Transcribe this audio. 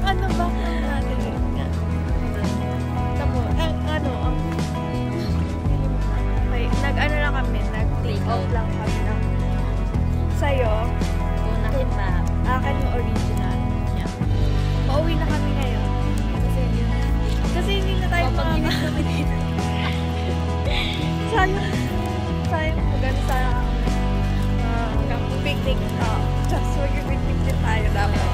Ano ba natin nga? Tamo, may nag-ano lang kami, nag-take off lang kami ng sa'yo. Unahin map. Akin yung original. Yeah. Pauwi na kami ngayon. Kasi hindi na tayo sayang maganda sa picnic. Just mag-picnic din tayo dapat.